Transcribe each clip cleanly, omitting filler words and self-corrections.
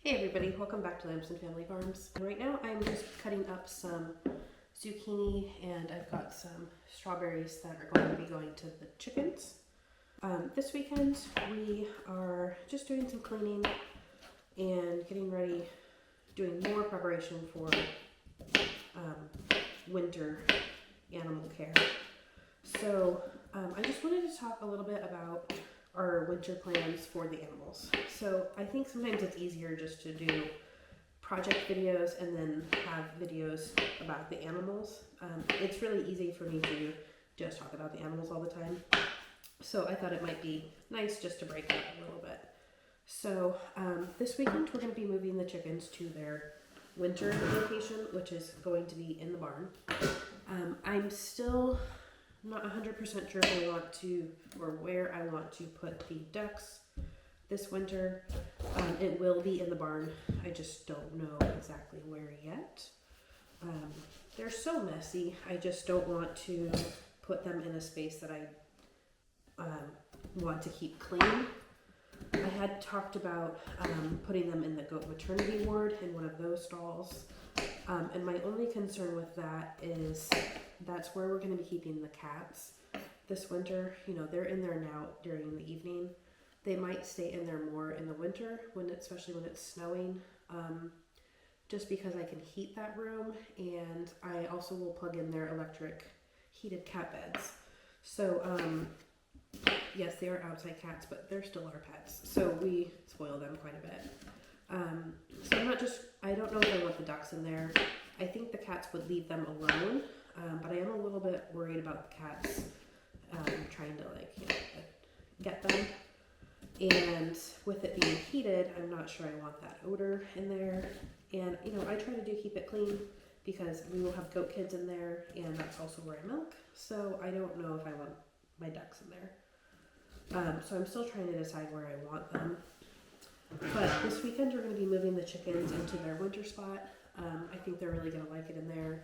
Hey everybody, welcome back to Lamson Family Farms. Right now I'm just cutting up some zucchini and I've got some strawberries that are going to be going to the chickens. This weekend we are just doing some cleaning and getting ready, doing more preparation for winter animal care. So I just wanted to talk a little bit about our winter plans for the animals. So I think sometimes it's easier just to do project videos and then have videos about the animals. It's really easy for me to just talk about the animals all the time. So I thought it might be nice just to break up a little bit. So this weekend we're going to be moving the chickens to their winter location, which is going to be in the barn. I'm still not 100% sure if I want to, or where I want to put the ducks this winter. It will be in the barn. I just don't know exactly where yet. They're so messy. I just don't want to put them in a space that I want to keep clean. I had talked about putting them in the goat maternity ward in one of those stalls. And my only concern with that is that's where we're going to be keeping the cats this winter. You know, they're in there now during the evening. They might stay in there more in the winter, especially when it's snowing, just because I can heat that room, and I also will plug in their electric heated cat beds. So yes, they are outside cats, but they're still our pets, so we spoil them quite a bit. So I don't know if I want the ducks in there. I think the cats would leave them alone, but I am a little bit worried about the cats trying to get them. And with it being heated, I'm not sure I want that odor in there. And I try to keep it clean because we will have goat kids in there, and that's also where I milk. So I don't know if I want my ducks in there. So I'm still trying to decide where I want them. But this weekend we're going to be moving the chickens into their winter spot. I think they're really going to like it in there.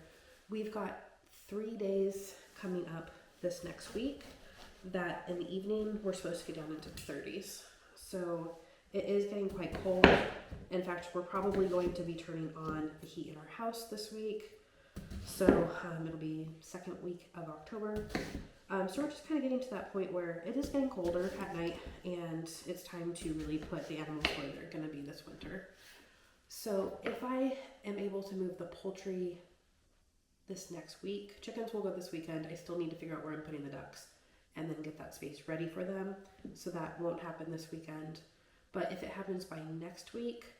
We've got 3 days coming up this next week that in the evening we're supposed to get down into the 30s. So it is getting quite cold. In fact, we're probably going to be turning on the heat in our house this week. So it'll be second week of October. So we're just kind of getting to that point where it is getting colder at night and it's time to really put the animals where they're going to be this winter. So if I am able to move the poultry this next week, chickens will go this weekend. I still need to figure out where I'm putting the ducks and then get that space ready for them. So that won't happen this weekend. But if it happens by next week,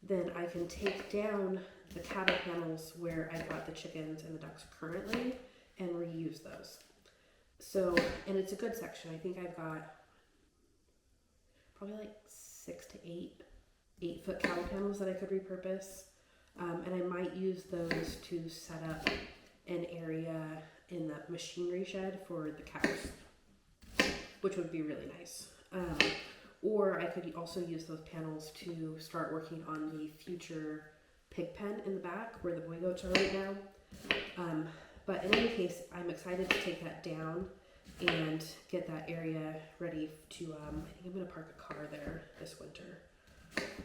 then I can take down the cattle panels where I've got the chickens and the ducks currently and reuse those. So, and it's a good section. I think I've got probably 6 to 8-foot cattle panels that I could repurpose. And I might use those to set up an area in the machinery shed for the cows, which would be really nice. Or I could also use those panels to start working on the future pig pen in the back where the boy goats are right now. But in any case, I'm excited to take that down and get that area ready to, I think I'm going to park a car there this winter.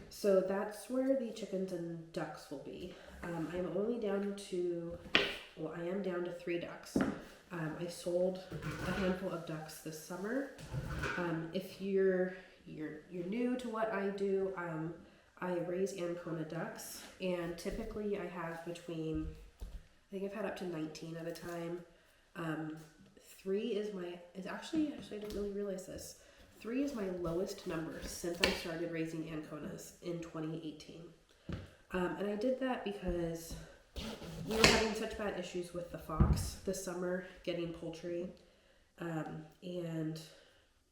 So that's where the chickens and ducks will be. I am down to 3 ducks. I sold a handful of ducks this summer. If you're new to what I do, I raise Ancona ducks, and typically I have I think I've had up to 19 at a time. 3 is actually I didn't really realize this. 3 is my lowest number since I started raising Anconas in 2018. And I did that because we were having such bad issues with the fox this summer getting poultry. And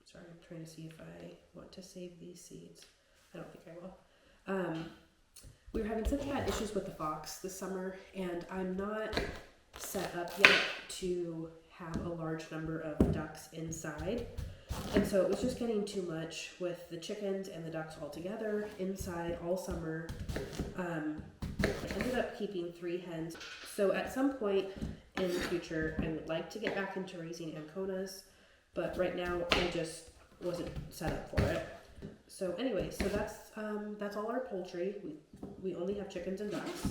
sorry, I'm trying to see if I want to save these seeds. I don't think I will. We were having such bad issues with the fox this summer, and I'm not set up yet to have a large number of ducks inside. And so it was just getting too much with the chickens and the ducks all together inside all summer. I ended up keeping 3 hens. So at some point in the future, I would like to get back into raising Anconas, but right now I just wasn't set up for it. So anyway, so that's all our poultry. We only have chickens and ducks.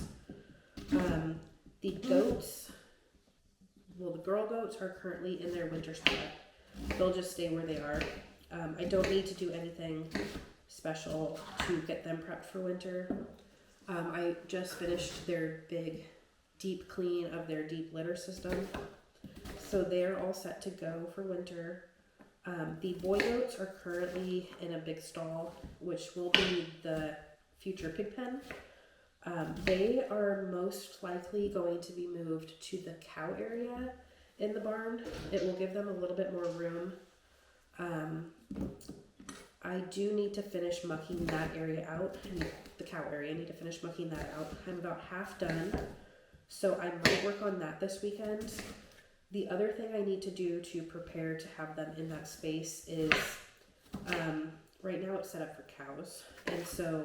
The goats, well, the girl goats are currently in their winter spot. They'll just stay where they are. I don't need to do anything special to get them prepped for winter. I just finished their big deep clean of their deep litter system. So they're all set to go for winter. The boy goats are currently in a big stall, which will be the future pig pen. They are most likely going to be moved to the cow area in the barn. It will give them a little bit more room. I do need to finish mucking that area out, the cow area. I need to finish mucking that out. I'm about half done, so I might work on that this weekend. The other thing I need to do to prepare to have them in that space is, right now it's set up for cows, and so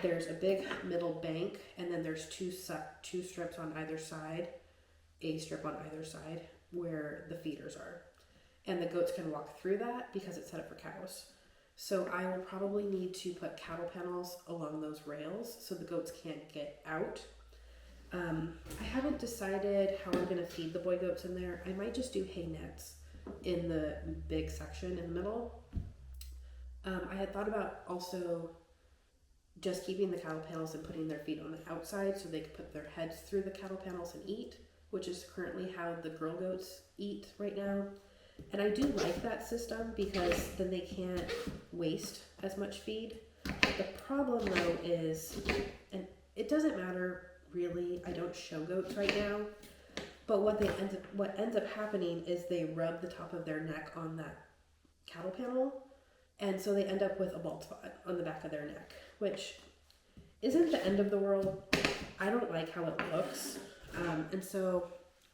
there's a big middle bank, and then there's two strips on either side, a strip on either side where the feeders are, and the goats can walk through that because it's set up for cows. So I will probably need to put cattle panels along those rails so the goats can't get out. I haven't decided how I'm going to feed the boy goats in there. I might just do hay nets in the big section in the middle. I had thought about also just keeping the cattle panels and putting their feet on the outside so they could put their heads through the cattle panels and eat, which is currently how the girl goats eat right now. And I do like that system because then they can't waste as much feed. The problem though is, and it doesn't matter really, I don't show goats right now, but what ends up happening is they rub the top of their neck on that cattle panel, and so they end up with a bald spot on the back of their neck, which isn't the end of the world. I don't like how it looks, and so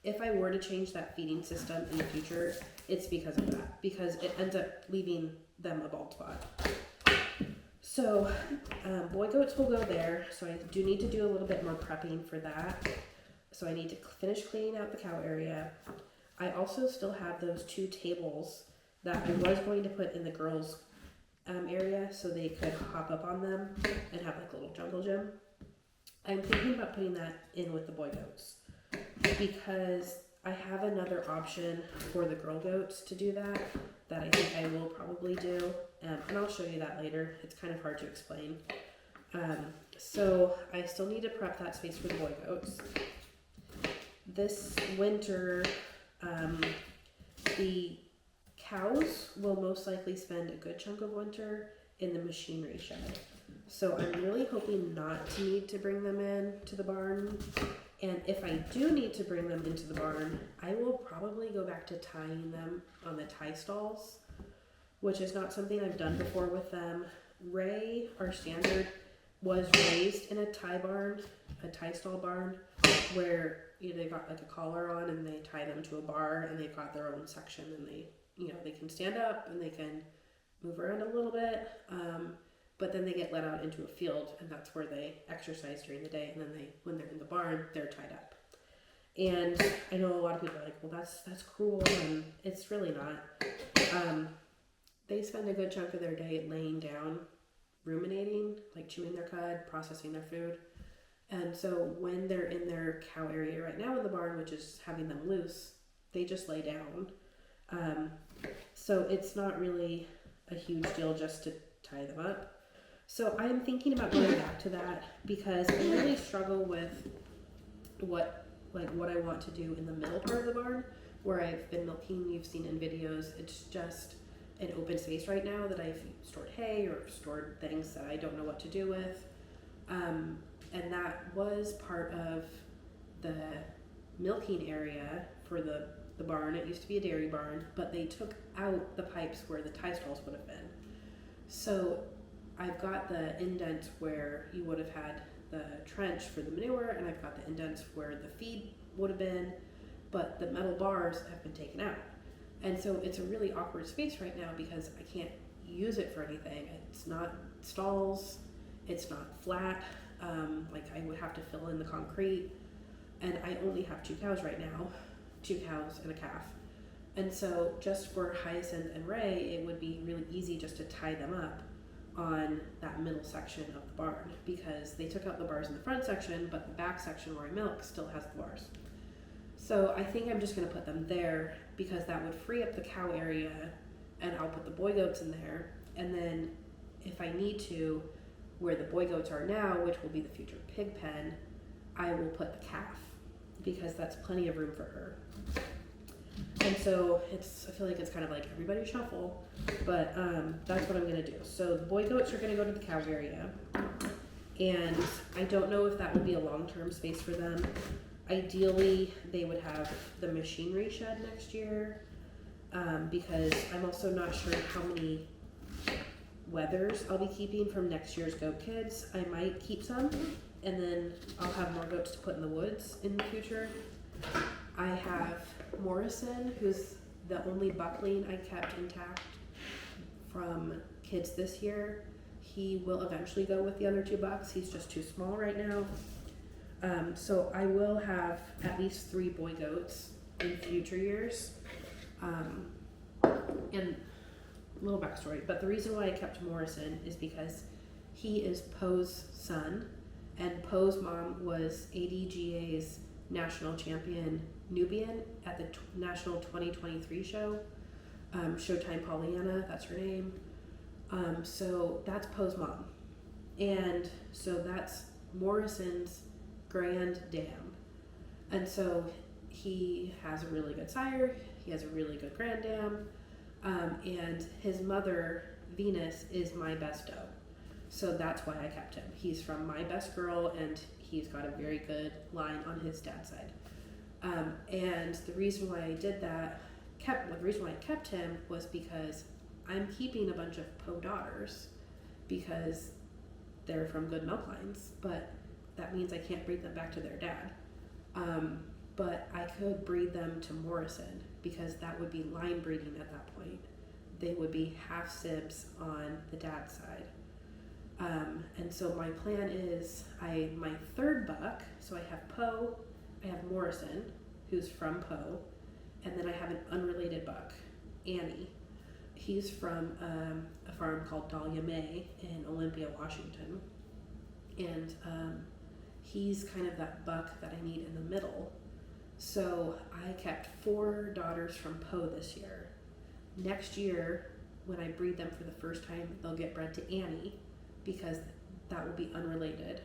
if I were to change that feeding system in the future, it's because of that, because it ends up leaving them a bald spot. So boy goats will go there, so I do need to do a little bit more prepping for that. So I need to finish cleaning out the cow area. I also still have those 2 tables that I was going to put in the girls' area so they could hop up on them and have like a little jungle gym. I'm thinking about putting that in with the boy goats because I have another option for the girl goats to do that I think I will probably do, and I'll show you that later. It's kind of hard to explain. So I still need to prep that space for the boy goats. This winter, the cows will most likely spend a good chunk of winter in the machinery shed. So I'm really hoping not to need to bring them in to the barn. And if I do need to bring them into the barn, I will probably go back to tying them on the tie stalls, which is not something I've done before with them. Ray, our standard, was raised in a tie stall barn, where they got like a collar on and they tie them to a bar and they've got their own section and they can stand up and they can move around a little bit. But then they get let out into a field, and that's where they exercise during the day. And then when they're in the barn, they're tied up. And I know a lot of people are like, well, that's cruel, and it's really not. They spend a good chunk of their day laying down, ruminating, like chewing their cud, processing their food. And so when they're in their cow area right now in the barn, which is having them loose, they just lay down. So it's not really a huge deal just to tie them up. So I'm thinking about going back to that because I really struggle with what I want to do in the middle part of the barn where I've been milking. You've seen in videos, it's just an open space right now that I've stored hay or stored things that I don't know what to do with. And that was part of the milking area for the barn. It used to be a dairy barn, but they took out the pipes where the tie stalls would have been. So I've got the indents where you would have had the trench for the manure, and I've got the indents where the feed would have been, but the metal bars have been taken out. And so it's a really awkward space right now because I can't use it for anything. It's not stalls, it's not flat, like I would have to fill in the concrete, and I only have 2 cows right now, 2 cows and a calf. And so just for Hyacinth and Ray, it would be really easy just to tie them up. on that middle section of the barn because they took out the bars in the front section, but the back section where I milk still has the bars. So I think I'm just going to put them there because that would free up the cow area, and I'll put the boy goats in there. And then if I need to, where the boy goats are now, which will be the future pig pen, I will put the calf because that's plenty of room for her. And so I feel like it's kind of like everybody shuffle, but that's what I'm going to do. So the boy goats are going to go to the cow area, and I don't know if that would be a long-term space for them. Ideally, they would have the machinery shed next year, because I'm also not sure how many wethers I'll be keeping from next year's goat kids. I might keep some, and then I'll have more goats to put in the woods in the future. I have Morrison, who's the only buckling I kept intact from kids this year. He will eventually go with the other 2 bucks. He's just too small right now. So I will have at least 3 boy goats in future years. And a little backstory, but the reason why I kept Morrison is because he is Poe's son, and Poe's mom was ADGA's national champion Nubian at the National 2023 show. Showtime Pollyanna, that's her name. So that's Poe's mom. And so that's Morrison's grand dam. And so he has a really good sire, he has a really good grand dam, and his mother, Venus, is my best doe. So that's why I kept him. He's from my best girl, and he's got a very good line on his dad's side. And the reason why I did that, the reason why I kept him was because I'm keeping a bunch of Poe daughters because they're from good milk lines, but that means I can't breed them back to their dad. But I could breed them to Morrison because that would be line breeding at that point. They would be half sibs on the dad's side. And so my plan is my 3rd buck, so I have Poe, I have Morrison, who's from Poe, and then I have an unrelated buck, Annie. He's from a farm called Dahlia May in Olympia, Washington. And he's kind of that buck that I need in the middle. So I kept 4 daughters from Poe this year. Next year, when I breed them for the first time, they'll get bred to Annie because that will be unrelated.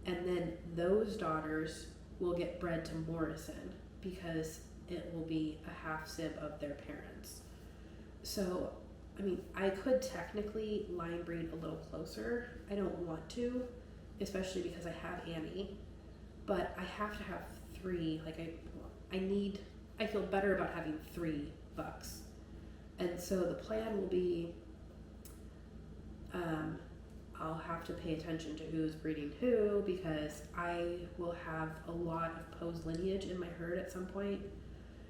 And then those daughters will get bred to Morrison because it will be a half sib of their parents. So, I mean, I could technically line breed a little closer. I don't want to, especially because I have Annie, but I have to have 3. Like I feel better about having 3 bucks. And so the plan will be, I'll have to pay attention to who's breeding who because I will have a lot of Poe's lineage in my herd at some point.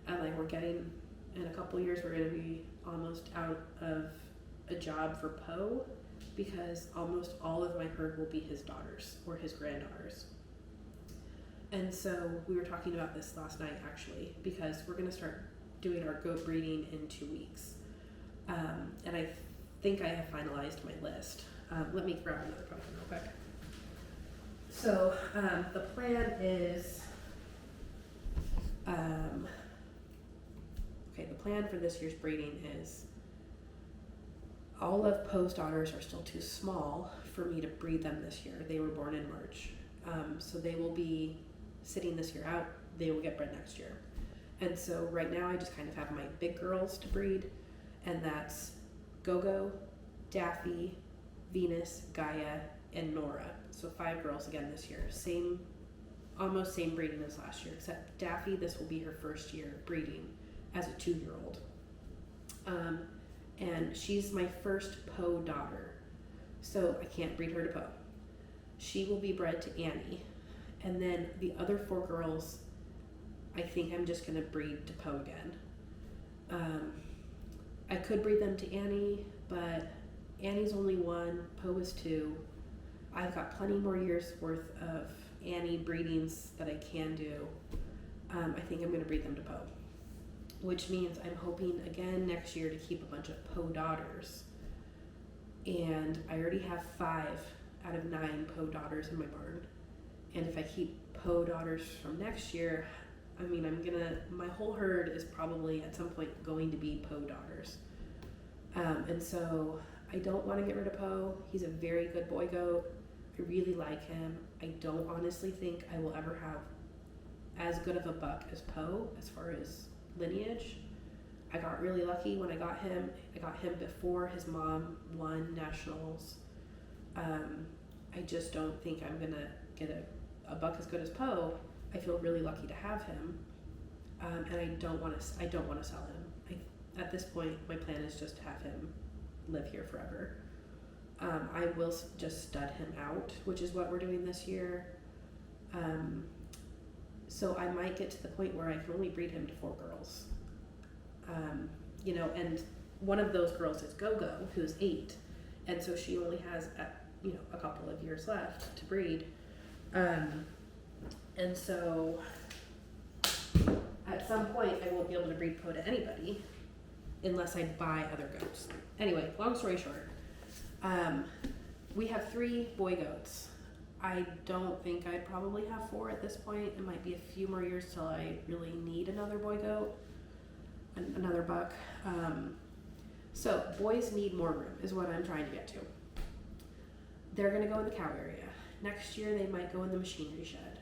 And like we're getting, in a couple years, we're going to be almost out of a job for Poe because almost all of my herd will be his daughters or his granddaughters. And so we were talking about this last night actually because we're going to start doing our goat breeding in 2 weeks. And I think I have finalized my list. Let me grab another pumpkin real quick. So the plan is, the plan for this year's breeding is all of Poe's daughters are still too small for me to breed them this year. They were born in March. So they will be sitting this year out. They will get bred next year. And so right now I just kind of have my big girls to breed, and that's Gogo, Daffy, Venus, Gaia, and Nora. So 5 girls again this year. Almost same breeding as last year, except Daffy, this will be her first year breeding as a 2-year-old. And she's my first Poe daughter, so I can't breed her to Poe. She will be bred to Annie. And then the other 4 girls, I think I'm just going to breed to Poe again. I could breed them to Annie, but Annie's only 1, Poe is 2. I've got plenty more years worth of Annie breedings that I can do. I think I'm going to breed them to Poe, which means I'm hoping again next year to keep a bunch of Poe daughters and I already have 5 out of 9 Poe daughters in my barn. And if I keep Poe daughters from next year, I mean, my whole herd is probably at some point going to be Poe daughters. And so I don't want to get rid of Poe. He's a very good boy goat. I really like him. I don't honestly think I will ever have as good of a buck as Poe as far as lineage. I got really lucky when I got him. I got him before his mom won nationals. I just don't think I'm gonna get a buck as good as Poe. I feel really lucky to have him, and I don't want to sell him. At this point, my plan is just to have him live here forever. I will just stud him out, which is what we're doing this year. So I might get to the point where I can only breed him to 4 girls. And one of those girls is Go-Go, who's 8, and so she only has a couple of years left to breed. And so at some point I won't be able to breed Poe to anybody unless I buy other goats. Anyway, long story short, we have 3 boy goats. I don't think I'd probably have 4 at this point. It might be a few more years till I really need another boy goat, another buck. So boys need more room is what I'm trying to get to. They're gonna go in the cow area. Next year they might go in the machinery shed.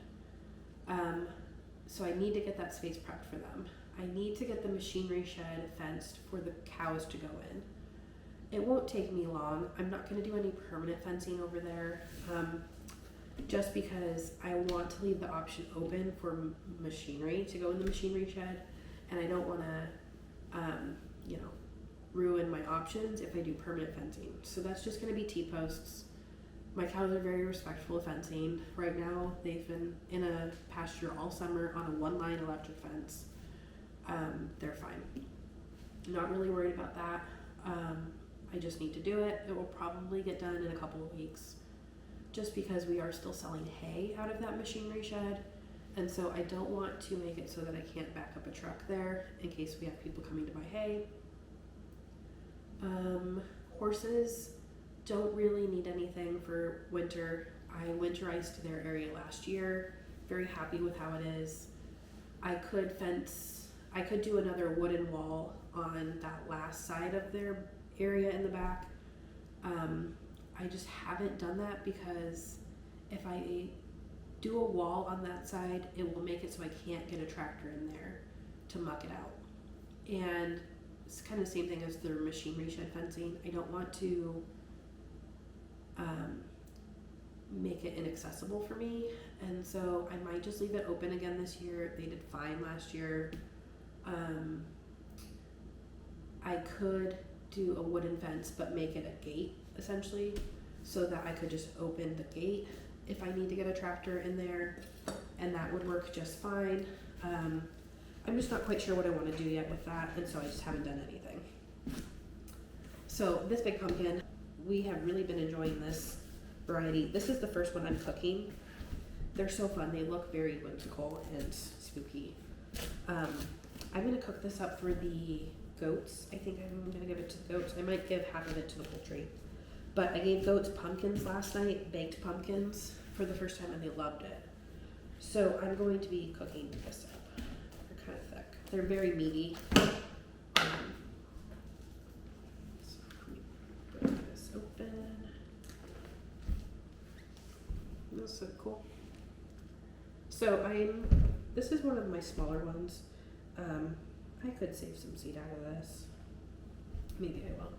So I need to get that space prepped for them. I need to get the machinery shed fenced for the cows to go in. It won't take me long. I'm not going to do any permanent fencing over there, just because I want to leave the option open for machinery to go in the machinery shed, and I don't want to, ruin my options if I do permanent fencing. So that's just going to be T-posts. My cows are very respectful of fencing. Right now, they've been in a pasture all summer on a 1-line electric fence. They're fine. Not really worried about that. I just need to do it. It will probably get done in a couple of weeks, just because we are still selling hay out of that machinery shed. And so I don't want to make it so that I can't back up a truck there in case we have people coming to buy hay. Horses don't really need anything for winter. I winterized their area last year. Very happy with how it is. I could do another wooden wall on that last side of their area in the back. I just haven't done that because if I do a wall on that side, it will make it so I can't get a tractor in there to muck it out. And it's kind of the same thing as their machinery shed fencing. I don't want to make it inaccessible for me, and so I might just leave it open again this year. They did fine last year. I could do a wooden fence but make it a gate essentially, so that I could just open the gate if I need to get a tractor in there, and that would work just fine. I'm just not quite sure what I want to do yet with that, and so I just haven't done anything. So this big pumpkin, we have really been enjoying this variety. This is the first one I'm cooking. They're so fun. They look very whimsical and spooky. I'm going to cook this up for the goats. I think I'm going to give it to the goats. I might give half of it to the poultry. But I gave goats pumpkins last night, baked pumpkins, for the first time, and they loved it. So I'm going to be cooking this up. They're kind of thick. They're very meaty. So let me break this open. That's so cool. So this is one of my smaller ones. I could save some seed out of this. Maybe I will.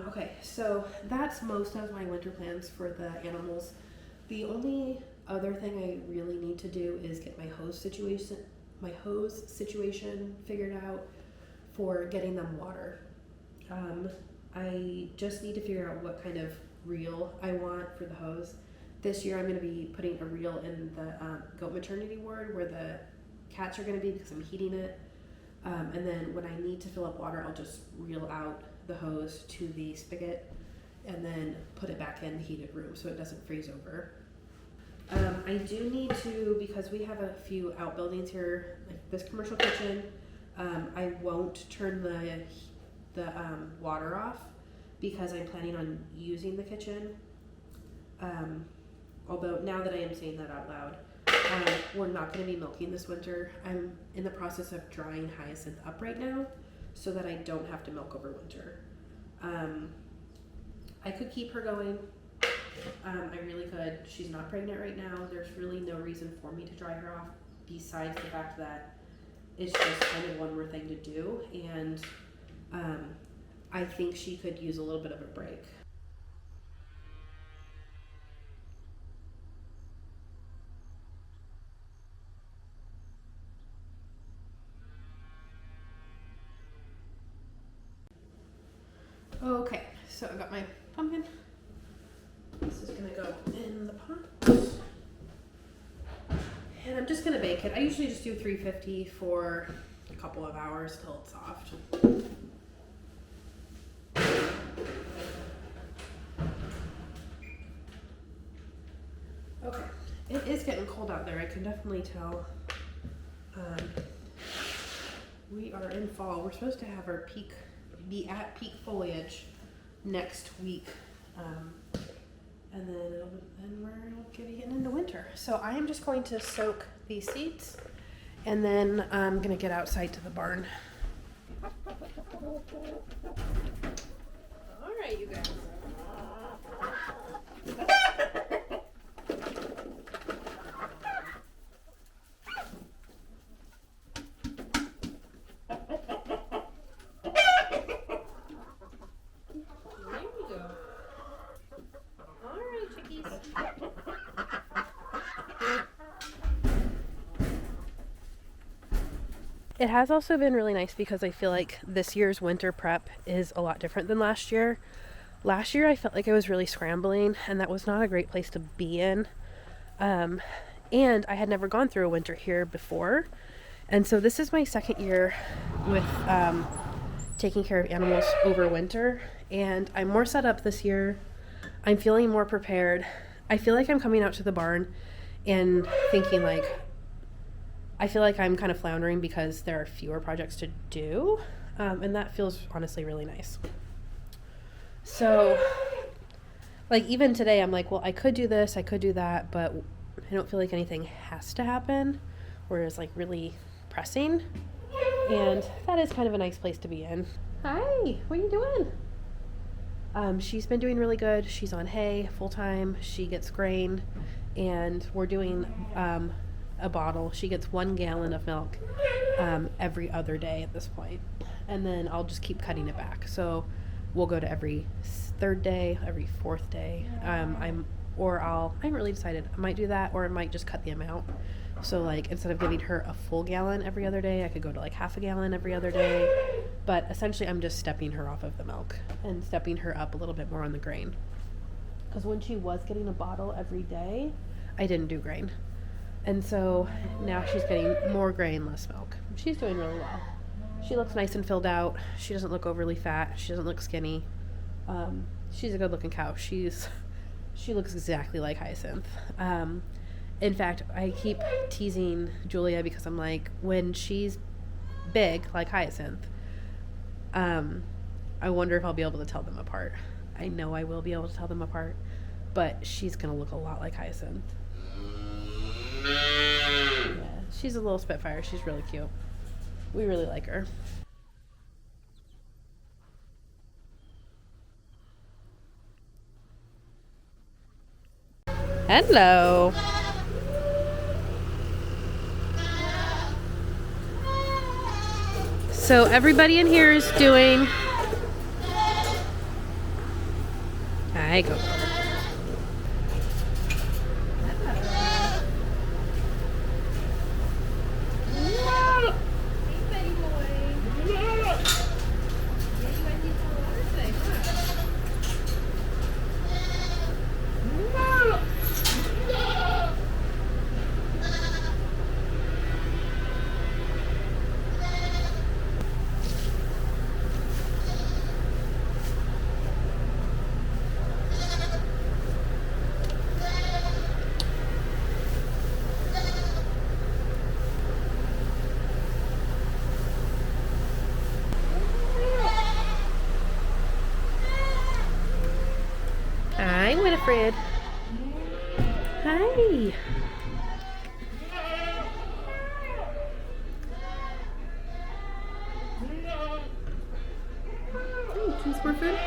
Okay, so that's most of my winter plans for the animals. The only other thing I really need to do is get my hose situation figured out for getting them water. I just need to figure out what kind of reel I want for the hose. This year I'm going to be putting a reel in the goat maternity ward where the cats are going to be, because I'm heating it. And then when I need to fill up water, I'll just reel out the hose to the spigot and then put it back in the heated room so it doesn't freeze over. I do need to, because we have a few outbuildings here, like this commercial kitchen, I won't turn the water off because I'm planning on using the kitchen. Although now that I am saying that out loud, we're not going to be milking this winter. I'm in the process of drying Hyacinth up right now so that I don't have to milk over winter. I could keep her going. I really could. She's not pregnant right now. There's really no reason for me to dry her off besides the fact that it's just kind of one more thing to do. And I think she could use a little bit of a break. Okay, so I got my pumpkin. This is gonna go in the pot. And I'm just gonna bake it. I usually just do 350 for a couple of hours till it's soft. Okay, it is getting cold out there. I can definitely tell. We are in fall. We're supposed to have our be at peak foliage next week, and then we're gonna be getting into winter. So I am just going to soak these seeds, and then I'm gonna get outside to the barn. All right, you guys. It has also been really nice because I feel like this year's winter prep is a lot different than last year. Last year I felt like I was really scrambling, and that was not a great place to be in. And I had never gone through a winter here before. And so this is my second year with taking care of animals over winter. And I'm more set up this year. I'm feeling more prepared. I feel like I'm coming out to the barn and thinking like, I feel like I'm kind of floundering because there are fewer projects to do, and that feels honestly really nice. So, like even today I'm like, well, I could do this, I could do that, but I don't feel like anything has to happen, or is like really pressing, and that is kind of a nice place to be in. Hi, what are you doing? She's been doing really good. She's on hay full time. She gets grain, and we're doing a bottle. She gets 1 gallon of milk every other day at this point, and then I'll just keep cutting it back. So we'll go to every 3rd day, every 4th day. I haven't really decided. I might do that, or I might just cut the amount. So like instead of giving her a full gallon every other day, I could go to like half a gallon every other day. But essentially I'm just stepping her off of the milk and stepping her up a little bit more on the grain. Because when she was getting a bottle every day, I didn't do grain. And so now she's getting more grain, less milk. She's doing really well. She looks nice and filled out. She doesn't look overly fat. She doesn't look skinny. She's a good looking cow. She looks exactly like Hyacinth. In fact, I keep teasing Julia because I'm like, when she's big like Hyacinth, I wonder if I'll be able to tell them apart. I know I will be able to tell them apart, but she's going to look a lot like Hyacinth. Yeah, she's a little spitfire. She's really cute. We really like her. Hello. So everybody in here is doing... Hi, go. Fred. Hi. Hey, choose more food?